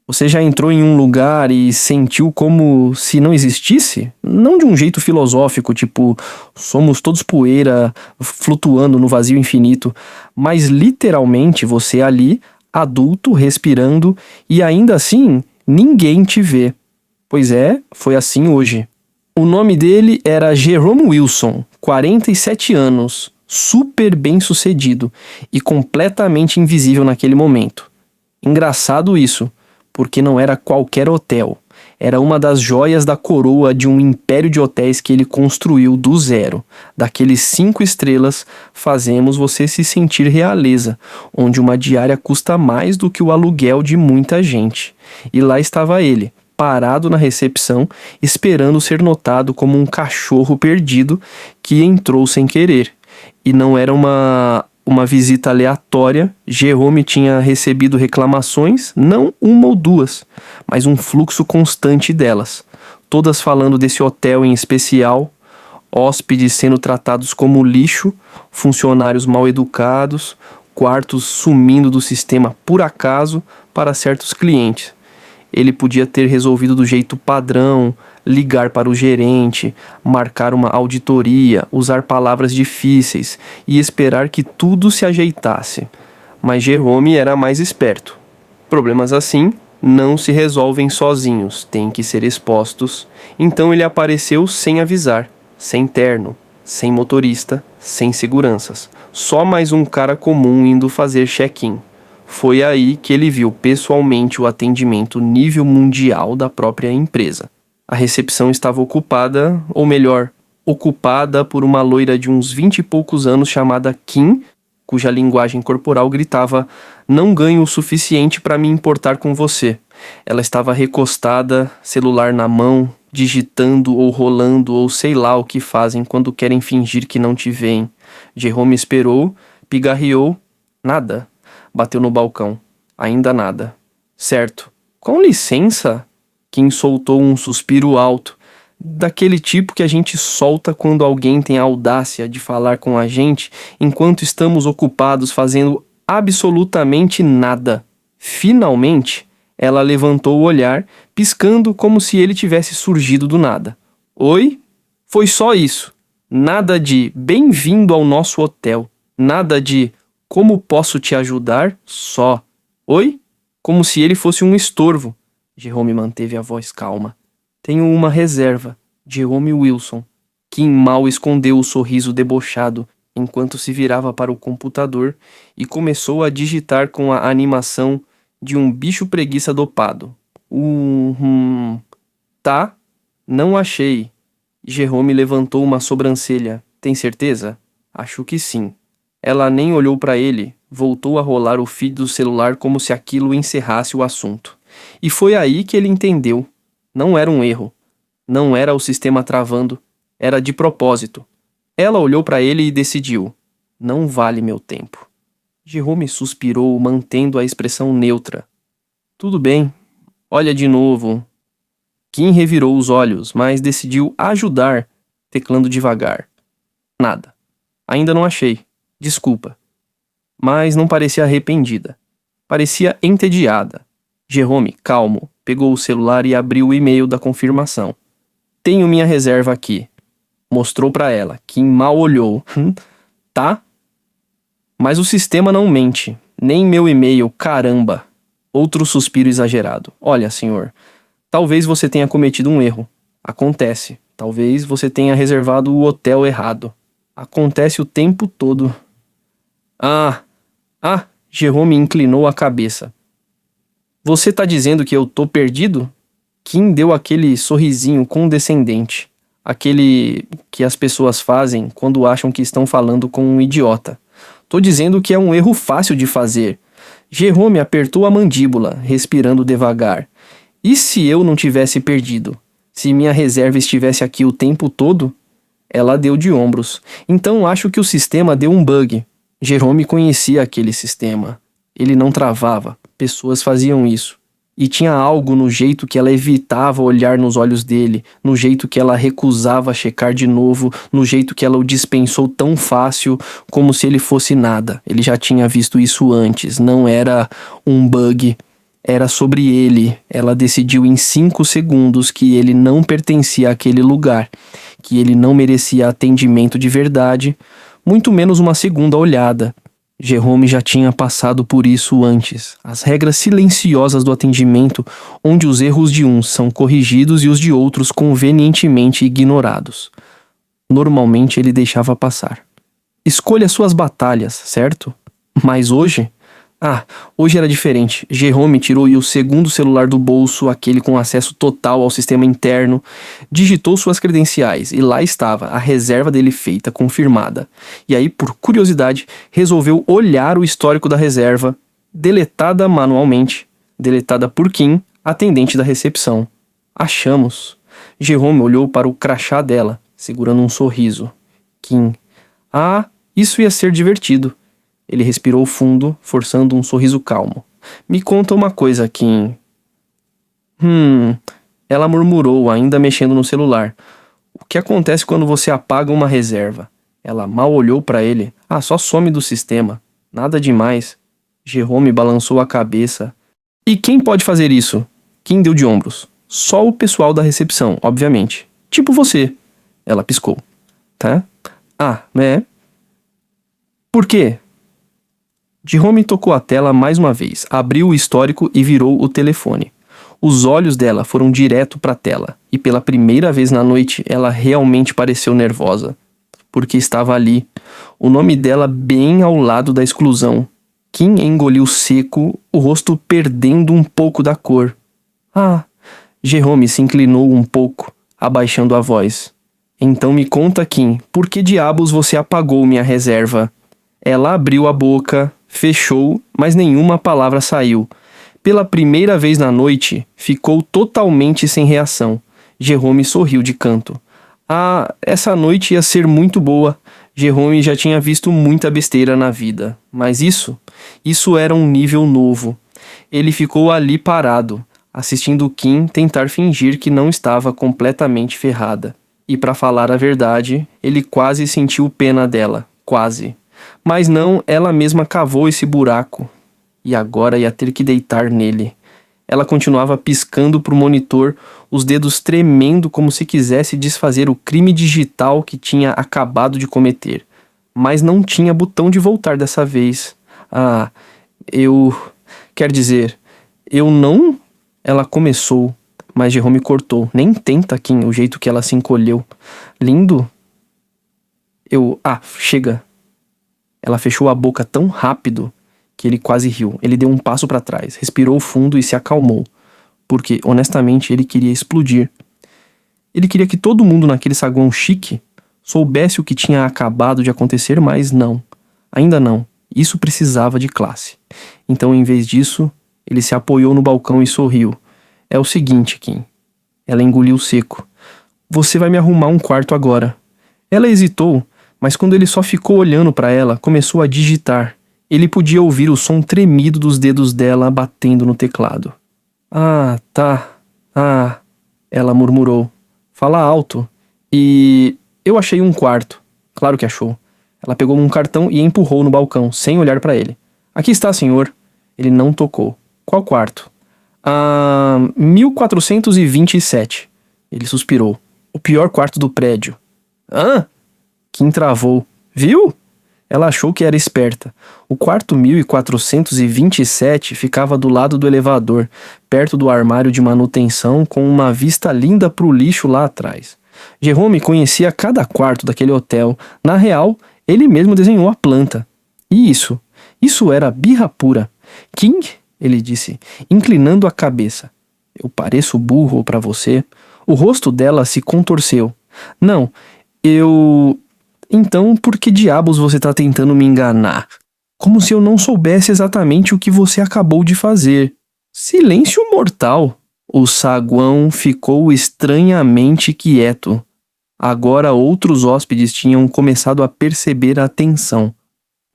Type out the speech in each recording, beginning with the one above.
Você já entrou em um lugar e sentiu como se não existisse? Não de um jeito filosófico, tipo, somos todos poeira flutuando no vazio infinito, mas literalmente você ali, adulto, respirando, e ainda assim ninguém te vê. Pois é, foi assim hoje. O nome dele era Jerome Wilson, 47 anos, super bem-sucedido e completamente invisível naquele momento. Engraçado isso, porque não era qualquer hotel. Era uma das joias da coroa de um império de hotéis que ele construiu do zero. Daqueles 5 estrelas, fazemos você se sentir realeza, onde uma diária custa mais do que o aluguel de muita gente. E lá estava ele, parado na recepção, esperando ser notado como um cachorro perdido que entrou sem querer. E não era uma visita aleatória. Jerome tinha recebido reclamações, não uma ou duas, mas um fluxo constante delas. Todas falando desse hotel em especial, hóspedes sendo tratados como lixo, funcionários mal educados, quartos sumindo do sistema por acaso para certos clientes. Ele podia ter resolvido do jeito padrão, ligar para o gerente, marcar uma auditoria, usar palavras difíceis e esperar que tudo se ajeitasse. Mas Jerome era mais esperto. Problemas assim não se resolvem sozinhos, têm que ser expostos. Então ele apareceu sem avisar, sem terno, sem motorista, sem seguranças. Só mais um cara comum indo fazer check-in. Foi aí que ele viu pessoalmente o atendimento nível mundial da própria empresa. A recepção estava ocupada, ou melhor, ocupada por uma loira de uns 20 e poucos anos chamada Kim, cuja linguagem corporal gritava: "Não ganho o suficiente para me importar com você." Ela estava recostada, celular na mão, digitando ou rolando ou sei lá o que fazem quando querem fingir que não te veem. Jerome esperou, pigarreou, nada. Bateu no balcão. Ainda nada. Certo. Com licença? Kim soltou um suspiro alto, daquele tipo que a gente solta quando alguém tem a audácia de falar com a gente enquanto estamos ocupados fazendo absolutamente nada. Finalmente, ela levantou o olhar, piscando como se ele tivesse surgido do nada. Oi? Foi só isso. Nada de bem-vindo ao nosso hotel. Nada de como posso te ajudar? Só. Oi? Como se ele fosse um estorvo. Jerome manteve a voz calma. Tenho uma reserva. Jerome Wilson. Kim mal escondeu o sorriso debochado enquanto se virava para o computador e começou a digitar com a animação de um bicho preguiça dopado. Tá? Não achei. Jerome levantou uma sobrancelha. Tem certeza? Acho que sim. Ela nem olhou para ele, voltou a rolar o feed do celular como se aquilo encerrasse o assunto. E foi aí que ele entendeu. Não era um erro. Não era o sistema travando. Era de propósito. Ela olhou para ele e decidiu. Não vale meu tempo. Jerome suspirou, mantendo a expressão neutra. Tudo bem. Olha de novo. Kim revirou os olhos, mas decidiu ajudar, teclando devagar. Nada. Ainda não achei. Desculpa. Mas não parecia arrependida. Parecia entediada. Jerome, calmo, pegou o celular e abriu o e-mail da confirmação. Tenho minha reserva aqui. Mostrou para ela. Kim mal olhou. Tá? Mas o sistema não mente. Nem meu e-mail, caramba. Outro suspiro exagerado. Olha, senhor. Talvez você tenha cometido um erro. Acontece. Talvez você tenha reservado o hotel errado. Acontece o tempo todo. Jerome inclinou a cabeça. Você tá dizendo que eu tô perdido? Kim deu aquele sorrisinho condescendente. Aquele que as pessoas fazem quando acham que estão falando com um idiota. Tô dizendo que é um erro fácil de fazer. Jerome apertou a mandíbula, respirando devagar. E se eu não tivesse perdido? Se minha reserva estivesse aqui o tempo todo? Ela deu de ombros. Então acho que o sistema deu um bug. Jerome conhecia aquele sistema. Ele não travava. Pessoas faziam isso. E tinha algo no jeito que ela evitava olhar nos olhos dele, no jeito que ela recusava checar de novo, no jeito que ela o dispensou tão fácil, como se ele fosse nada. Ele já tinha visto isso antes. Não era um bug. Era sobre ele. Ela decidiu em 5 segundos que ele não pertencia àquele lugar, que ele não merecia atendimento de verdade, muito menos uma segunda olhada. Jerome já tinha passado por isso antes. As regras silenciosas do atendimento, onde os erros de uns são corrigidos e os de outros convenientemente ignorados. Normalmente ele deixava passar. Escolha suas batalhas, certo? Mas hoje... hoje era diferente. Jerome tirou o segundo celular do bolso, aquele com acesso total ao sistema interno, digitou suas credenciais e lá estava a reserva dele feita, confirmada. E aí, por curiosidade, resolveu olhar o histórico da reserva, deletada manualmente, deletada por Kim, atendente da recepção. Achamos. Jerome olhou para o crachá dela, segurando um sorriso. Kim. Isso ia ser divertido. Ele respirou fundo, forçando um sorriso calmo. Me conta uma coisa, Kim. Ela murmurou, ainda mexendo no celular. O que acontece quando você apaga uma reserva? Ela mal olhou para ele. Só some do sistema. Nada demais. Jerome balançou a cabeça. E quem pode fazer isso? Kim deu de ombros. Só o pessoal da recepção, obviamente. Tipo você. Ela piscou. Tá? Por quê? Jerome tocou a tela mais uma vez, abriu o histórico e virou o telefone. Os olhos dela foram direto para a tela, e pela primeira vez na noite ela realmente pareceu nervosa. Porque estava ali, o nome dela bem ao lado da exclusão. Kim engoliu seco, o rosto perdendo um pouco da cor. Jerome se inclinou um pouco, abaixando a voz. Então me conta, Kim, por que diabos você apagou minha reserva? Ela abriu a boca, fechou, mas nenhuma palavra saiu. Pela primeira vez na noite, ficou totalmente sem reação. Jerome sorriu de canto. Essa noite ia ser muito boa. Jerome já tinha visto muita besteira na vida. Mas isso era um nível novo. Ele ficou ali parado, assistindo Kim tentar fingir que não estava completamente ferrada. E para falar a verdade, ele quase sentiu pena dela. Quase. Mas não, ela mesma cavou esse buraco. E agora ia ter que deitar nele. Ela continuava piscando pro monitor, os dedos tremendo como se quisesse desfazer o crime digital que tinha acabado de cometer. Mas não tinha botão de voltar dessa vez. Eu não... Ela começou, mas Jerome cortou. Nem tenta, Kim, o jeito que ela se encolheu. Lindo? Chega. Ela fechou a boca tão rápido que ele quase riu. Ele deu um passo para trás, respirou fundo e se acalmou. Porque, honestamente, ele queria explodir. Ele queria que todo mundo naquele saguão chique soubesse o que tinha acabado de acontecer, mas não. Ainda não. Isso precisava de classe. Então, em vez disso, ele se apoiou no balcão e sorriu. É o seguinte, Kim. Ela engoliu seco. Você vai me arrumar um quarto agora. Ela hesitou, mas quando ele só ficou olhando para ela, começou a digitar. Ele podia ouvir o som tremido dos dedos dela batendo no teclado. Tá. Ela murmurou. Fala alto. E eu achei um quarto. Claro que achou. Ela pegou um cartão e empurrou no balcão, sem olhar para ele. Aqui está, senhor. Ele não tocou. Qual quarto? 1427. Ele suspirou. O pior quarto do prédio. Kim travou. Viu? Ela achou que era esperta. O quarto 1427 ficava do lado do elevador, perto do armário de manutenção, com uma vista linda pro lixo lá atrás. Jerome conhecia cada quarto daquele hotel. Na real, ele mesmo desenhou a planta. E isso era birra pura. Kim, ele disse, inclinando a cabeça. Eu pareço burro pra você? O rosto dela se contorceu. Não, Então, por que diabos você tá tentando me enganar? Como se eu não soubesse exatamente o que você acabou de fazer. Silêncio mortal. O saguão ficou estranhamente quieto. Agora outros hóspedes tinham começado a perceber a tensão.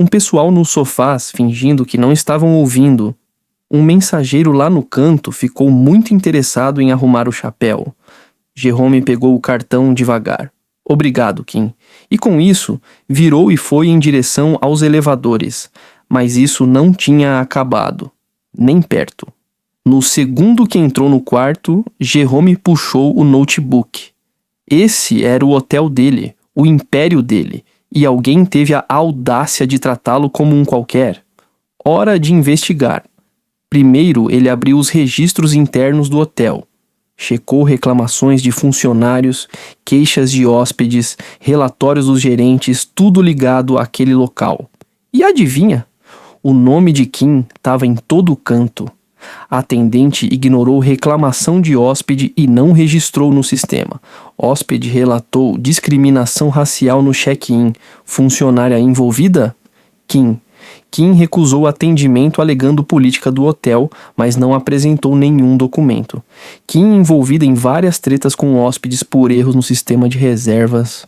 Um pessoal nos sofás fingindo que não estavam ouvindo. Um mensageiro lá no canto ficou muito interessado em arrumar o chapéu. Jerome pegou o cartão devagar. Obrigado, Kim. E com isso, virou e foi em direção aos elevadores. Mas isso não tinha acabado. Nem perto. No segundo que entrou no quarto, Jerome puxou o notebook. Esse era o hotel dele, o império dele, e alguém teve a audácia de tratá-lo como um qualquer. Hora de investigar. Primeiro, ele abriu os registros internos do hotel. Checou reclamações de funcionários, queixas de hóspedes, relatórios dos gerentes, tudo ligado àquele local. E adivinha? O nome de Kim estava em todo canto. A atendente ignorou reclamação de hóspede e não registrou no sistema. Hóspede relatou discriminação racial no check-in. Funcionária envolvida? Kim. Kim recusou atendimento alegando política do hotel, mas não apresentou nenhum documento. Kim envolvida em várias tretas com hóspedes por erros no sistema de reservas.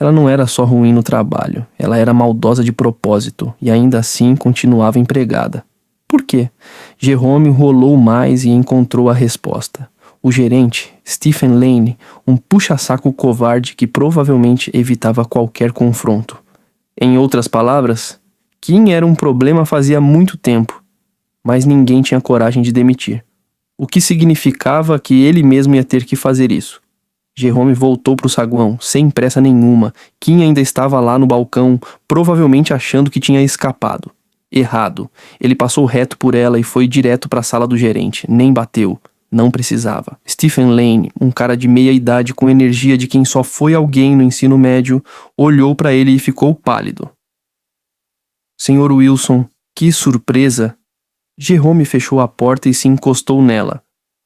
Ela não era só ruim no trabalho, ela era maldosa de propósito e ainda assim continuava empregada. Por quê? Jerome rolou mais e encontrou a resposta. O gerente, Stephen Lane, um puxa-saco covarde que provavelmente evitava qualquer confronto. Em outras palavras, Kim era um problema fazia muito tempo, mas ninguém tinha coragem de demitir. O que significava que ele mesmo ia ter que fazer isso. Jerome voltou para o saguão, sem pressa nenhuma. Kim ainda estava lá no balcão, provavelmente achando que tinha escapado. Errado. Ele passou reto por ela e foi direto para a sala do gerente. Nem bateu. Não precisava. Stephen Lane, um cara de meia idade com energia de quem só foi alguém no ensino médio, olhou para ele e ficou pálido. Senhor Wilson, que surpresa! Jerome fechou a porta e se encostou nela.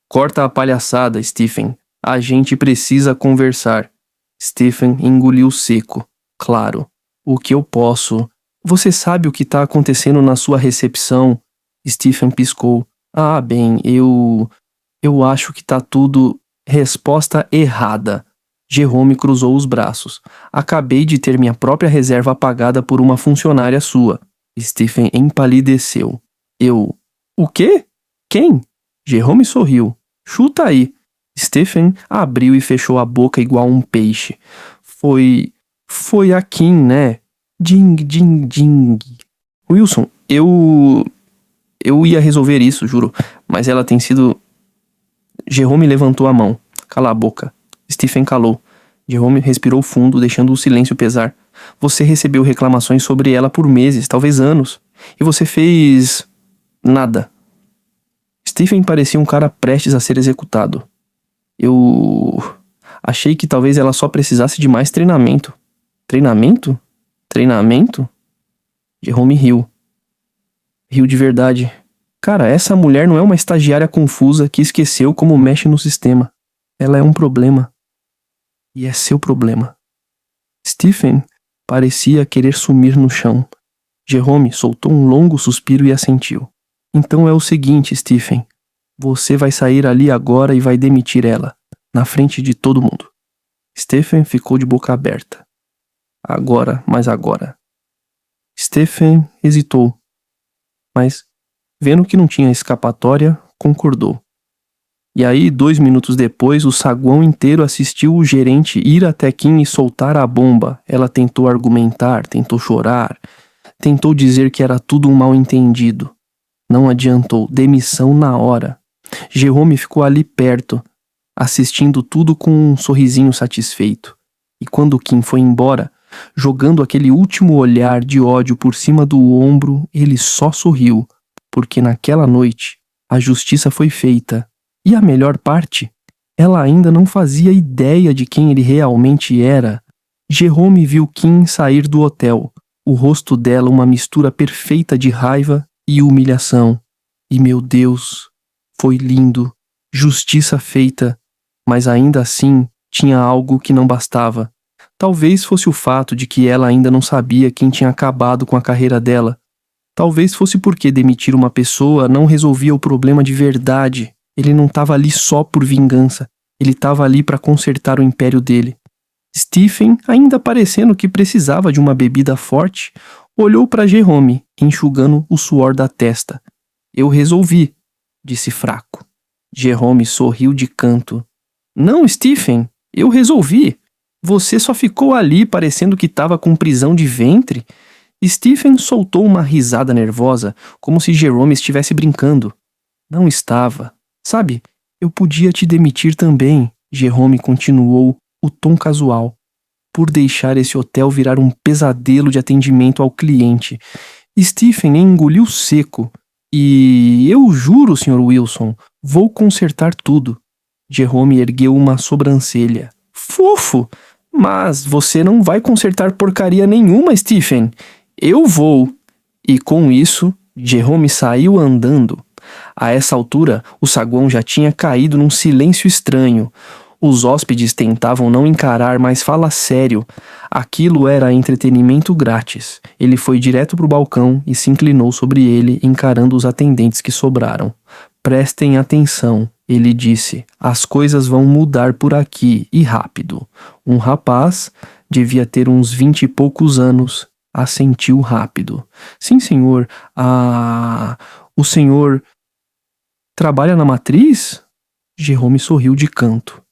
Corta a palhaçada, Stephen. A gente precisa conversar. Stephen engoliu seco. Claro. O que eu posso... Você sabe o que está acontecendo na sua recepção? Stephen piscou. Bem, eu acho que tá tudo... Resposta errada. Jerome cruzou os braços. Acabei de ter minha própria reserva apagada por uma funcionária sua. Stephen empalideceu. O quê? Quem? Jerome sorriu. Chuta aí. Stephen abriu e fechou a boca igual um peixe. Foi a Kim, né? Ding, ding, ding. Wilson, eu ia resolver isso, juro. Mas ela tem sido... Jerome levantou a mão. Cala a boca. Stephen calou. Jerome respirou fundo, deixando o silêncio pesar. Você recebeu reclamações sobre ela por meses, talvez anos. E você fez... nada. Stephen parecia um cara prestes a ser executado. Eu achei que talvez ela só precisasse de mais treinamento. Treinamento? Treinamento? Jerome riu. Riu de verdade. Cara, essa mulher não é uma estagiária confusa que esqueceu como mexe no sistema. Ela é um problema. E é seu problema. Stephen parecia querer sumir no chão. Jerome soltou um longo suspiro e assentiu. Então é o seguinte, Stephen. Você vai sair ali agora e vai demitir ela, na frente de todo mundo. Stephen ficou de boca aberta. Agora, mas agora. Stephen hesitou, mas, vendo que não tinha escapatória, concordou. E aí, 2 minutos depois, o saguão inteiro assistiu o gerente ir até Kim e soltar a bomba. Ela tentou argumentar, tentou chorar, tentou dizer que era tudo um mal-entendido. Não adiantou, demissão na hora. Jerome ficou ali perto, assistindo tudo com um sorrisinho satisfeito. E quando Kim foi embora, jogando aquele último olhar de ódio por cima do ombro, ele só sorriu, porque naquela noite a justiça foi feita. E a melhor parte, ela ainda não fazia ideia de quem ele realmente era. Jerome viu Kim sair do hotel, o rosto dela uma mistura perfeita de raiva e humilhação. E meu Deus, foi lindo, justiça feita, mas ainda assim tinha algo que não bastava. Talvez fosse o fato de que ela ainda não sabia quem tinha acabado com a carreira dela. Talvez fosse porque demitir uma pessoa não resolvia o problema de verdade. Ele não estava ali só por vingança. Ele estava ali para consertar o império dele. Stephen, ainda parecendo que precisava de uma bebida forte, olhou para Jerome, enxugando o suor da testa. Eu resolvi, disse fraco. Jerome sorriu de canto. Não, Stephen, eu resolvi. Você só ficou ali parecendo que estava com prisão de ventre. Stephen soltou uma risada nervosa, como se Jerome estivesse brincando. Não estava. Sabe, eu podia te demitir também, Jerome continuou, o tom casual, por deixar esse hotel virar um pesadelo de atendimento ao cliente. Stephen engoliu seco. E eu juro, Sr. Wilson, vou consertar tudo. Jerome ergueu uma sobrancelha. Fofo! Mas você não vai consertar porcaria nenhuma, Stephen. Eu vou. E com isso, Jerome saiu andando. A essa altura, o saguão já tinha caído num silêncio estranho. Os hóspedes tentavam não encarar, mas fala sério. Aquilo era entretenimento grátis. Ele foi direto pro balcão e se inclinou sobre ele, encarando os atendentes que sobraram. Prestem atenção, ele disse. As coisas vão mudar por aqui, e rápido. Um rapaz, devia ter uns 20 e poucos anos, assentiu rápido. Sim, senhor. O senhor trabalha na matriz? Jerome sorriu de canto.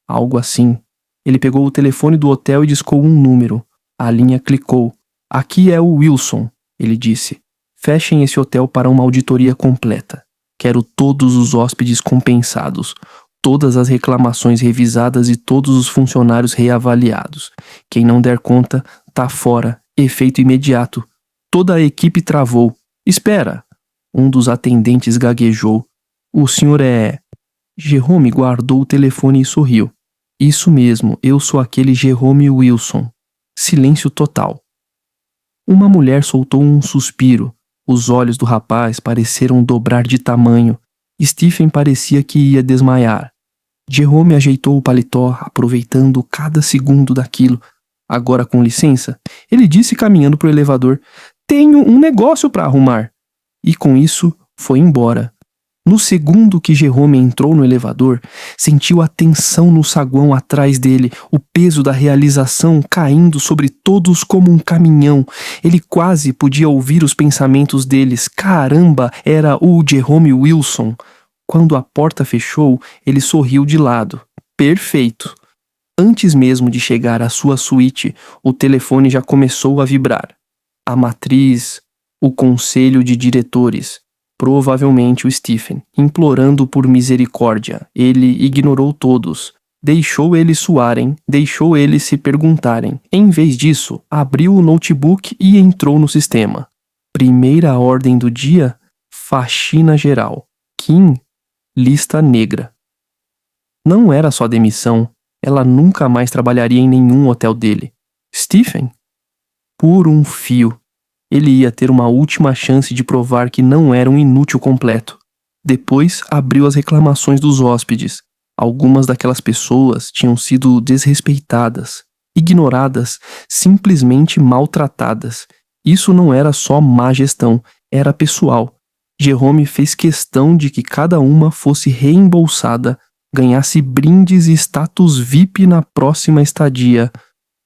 Algo assim. Ele pegou o telefone do hotel e discou um número. A linha clicou. Aqui é o Wilson, ele disse. Fechem esse hotel para uma auditoria completa. Quero todos os hóspedes compensados, todas as reclamações revisadas e todos os funcionários reavaliados. Quem não der conta, tá fora. Efeito imediato. Toda a equipe travou. Espera! Um dos atendentes gaguejou. O senhor é... Jerome guardou o telefone e sorriu. Isso mesmo, eu sou aquele Jerome Wilson. Silêncio total. Uma mulher soltou um suspiro. Os olhos do rapaz pareceram dobrar de tamanho. Stephen parecia que ia desmaiar. Jerome ajeitou o paletó, aproveitando cada segundo daquilo. Agora, com licença, ele disse caminhando para o elevador. Tenho um negócio para arrumar. E com isso, foi embora. No segundo que Jerome entrou no elevador, sentiu a tensão no saguão atrás dele, o peso da realização caindo sobre todos como um caminhão. Ele quase podia ouvir os pensamentos deles. Caramba, era o Jerome Wilson. Quando a porta fechou, ele sorriu de lado. Perfeito. Antes mesmo de chegar à sua suíte, o telefone já começou a vibrar. A matriz, o conselho de diretores. Provavelmente o Stephen, implorando por misericórdia. Ele ignorou todos. Deixou eles suarem, deixou eles se perguntarem. Em vez disso, abriu o notebook e entrou no sistema. Primeira ordem do dia, faxina geral. Kim, lista negra. Não era só demissão. Ela nunca mais trabalharia em nenhum hotel dele. Stephen? Por um fio. Ele ia ter uma última chance de provar que não era um inútil completo. Depois, abriu as reclamações dos hóspedes. Algumas daquelas pessoas tinham sido desrespeitadas, ignoradas, simplesmente maltratadas. Isso não era só má gestão, era pessoal. Jerome fez questão de que cada uma fosse reembolsada, ganhasse brindes e status VIP na próxima estadia,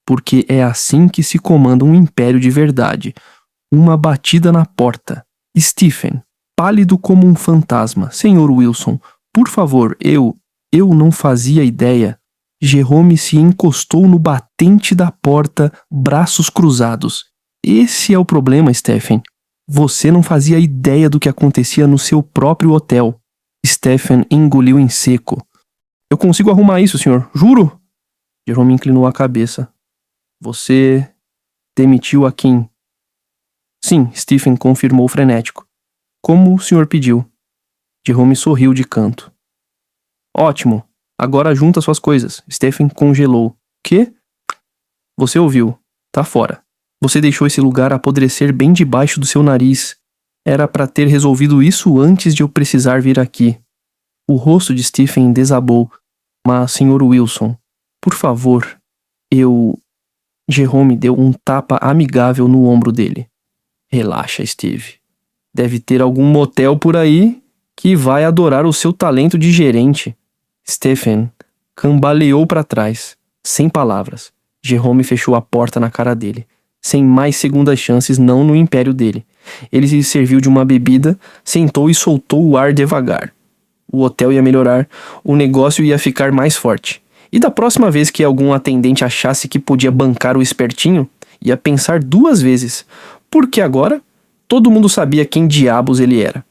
porque é assim que se comanda um império de verdade. Uma batida na porta. Stephen, pálido como um fantasma. Senhor Wilson, por favor, eu não fazia ideia. Jerome se encostou no batente da porta, braços cruzados. Esse é o problema, Stephen. Você não fazia ideia do que acontecia no seu próprio hotel. Stephen engoliu em seco. Eu consigo arrumar isso, senhor. Juro. Jerome inclinou a cabeça. Você demitiu a Kim? Sim, Stephen confirmou frenético. Como o senhor pediu. Jerome sorriu de canto. Ótimo. Agora junta suas coisas. Stephen congelou. Quê? Você ouviu. Tá fora. Você deixou esse lugar apodrecer bem debaixo do seu nariz. Era pra ter resolvido isso antes de eu precisar vir aqui. O rosto de Stephen desabou. Mas, Sr. Wilson, por favor, Jerome deu um tapa amigável no ombro dele. Relaxa, Steve. Deve ter algum motel por aí que vai adorar o seu talento de gerente. Stephen cambaleou para trás, sem palavras. Jerome fechou a porta na cara dele. Sem mais segundas chances, não no império dele. Ele se serviu de uma bebida, sentou e soltou o ar devagar. O hotel ia melhorar, o negócio ia ficar mais forte. E da próxima vez que algum atendente achasse que podia bancar o espertinho, ia pensar 2 vezes, porque agora todo mundo sabia quem diabos ele era.